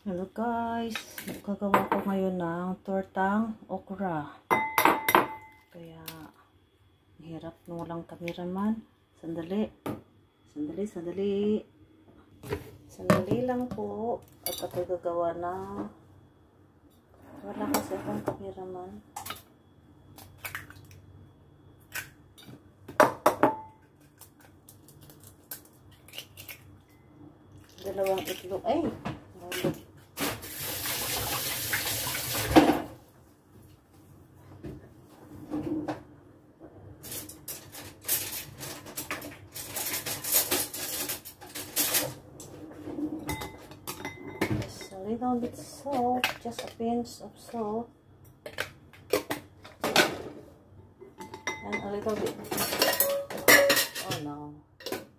Hello guys, gagawa ko ngayon ng tortang okra. Kaya hirap na walang cameraman. Sandali lang po. At ako gagawa ng wala kasi akong cameraman. Dalawang itlog. Ay! A little bit salt, just a pinch of salt, and a little bit, oh no,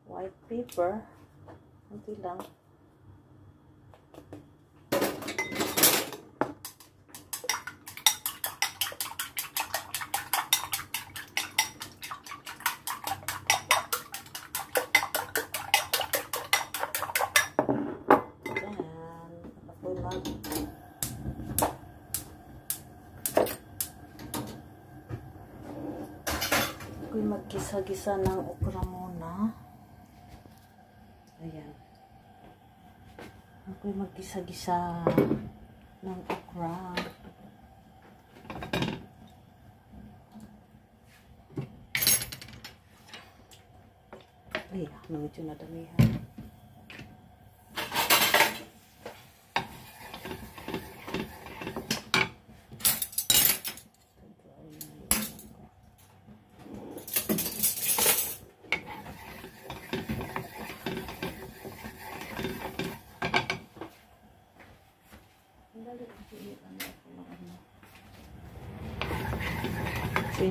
white pepper, konti lang. Ako'y maggisa-gisa ng okra muna. Ayan. Ako'y maggisa-gisa ng okra. Ay, medyo nadamihan.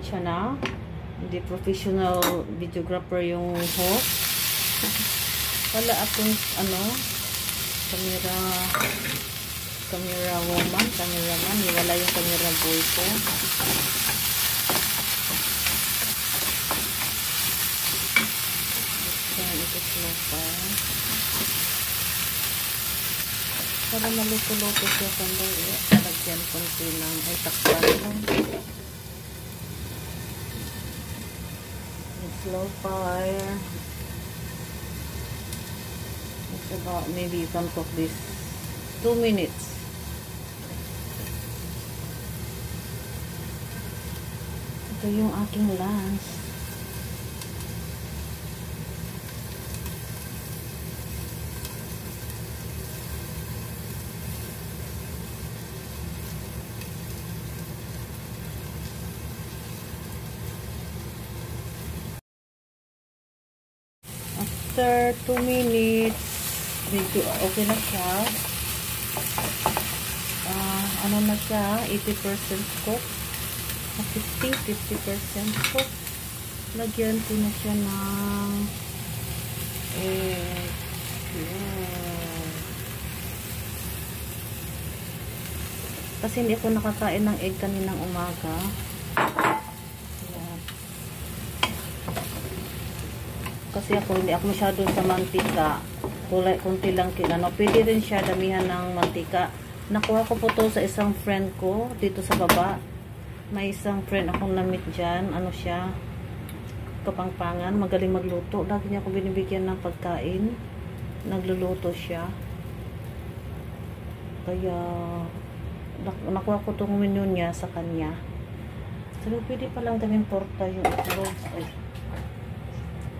Siya na, hindi professional videographer yung host. Wala akong cameraman, wala yung camera boy ko. Yan, ito slow pa. Para maluto-luto siya sandali. Lagyan konti ng takpan lang. Slow fire. It's about, maybe you can cook this 2 minutes. Ito yung aking lunch. After 2 minutes, medyo okay na siya. Ano na siya, 80% cook. 50% cook. Lagyan ko na siya ng egg. Yeah. Kasi hindi ako nakakain ng egg kaninang umaga. Kasi hindi ako masyadong sa mantika. Kulay, kunti lang kinano. Pwede rin siya damihan ng mantika. Nakuha ko po to sa isang friend ko dito sa baba. May isang friend akong na-meet dyan. Ano siya? Kapangpangan. Magaling magluto. Lagi niya ako binibigyan ng pagkain. Nagluluto siya. Kaya nakuha ko itong menu niya sa kanya. So, pwede palang gawin torta yung itlog. Ay.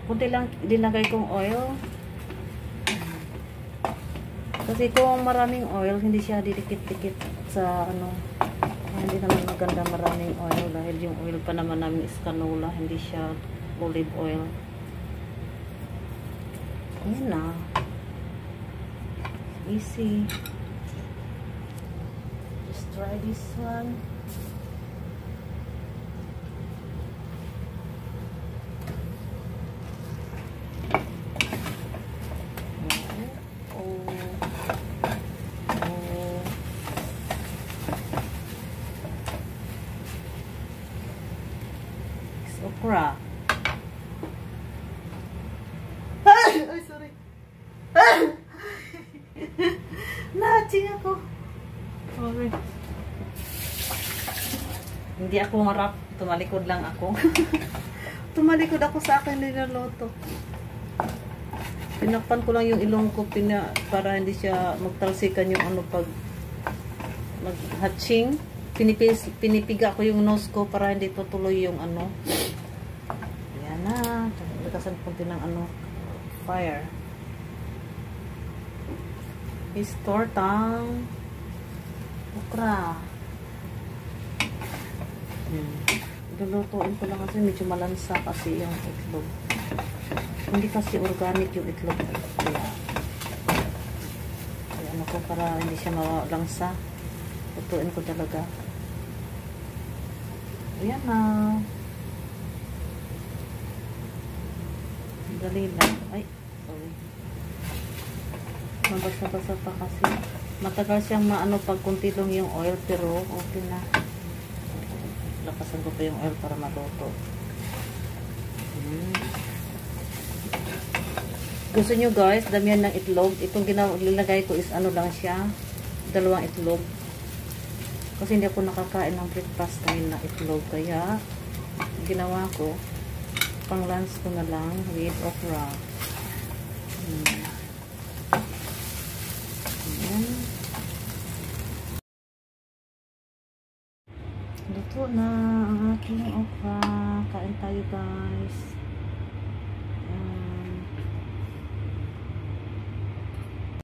Kunti lang dinagay kong oil. Kasi kung maraming oil, hindi siya didikit-dikit sa hindi naman maganda maraming oil dahil yung oil pa naman namin is canola, hindi siya olive oil. Ayan na. Easy. Just try this one. Okra. Ay, sorry. Hatching ako. Sorry. Hindi ako marap. Tumalikod lang ako. Tumalikod ako sa akin nilaloto. Pinakpan ko lang yung ilong ko para hindi siya magtalsikan yung ano pag mag-hatching. Pinipiga ko yung nose ko para hindi tutuloy yung ano. Ayan na. Lakasan ko din ng ano, fire. Is tortang okra. Lulutuin ko lang kasi medyo malansa kasi yung itlog. Hindi kasi organic yung itlog. Kaya ano ko para hindi siya malangsa. Lutuin ko talaga. Ayan na. Dali lang. Ay, sorry. Mabasa-basa pa kasi. Matagal siyang maano pag kunti lang yung oil pero okay na. Lakasan ko pa yung oil para maluto. Gusto nyo guys, damihan ng itlog. Itong ginalagay ko is ano lang siya. 2 itlog. Kasi hindi ako nakakain ng breakfast ngayon na itlog. Kaya, ginawa ko, pang lunch ko na lang with okra. Ayan. Luto na ang aking okra. Kain tayo guys.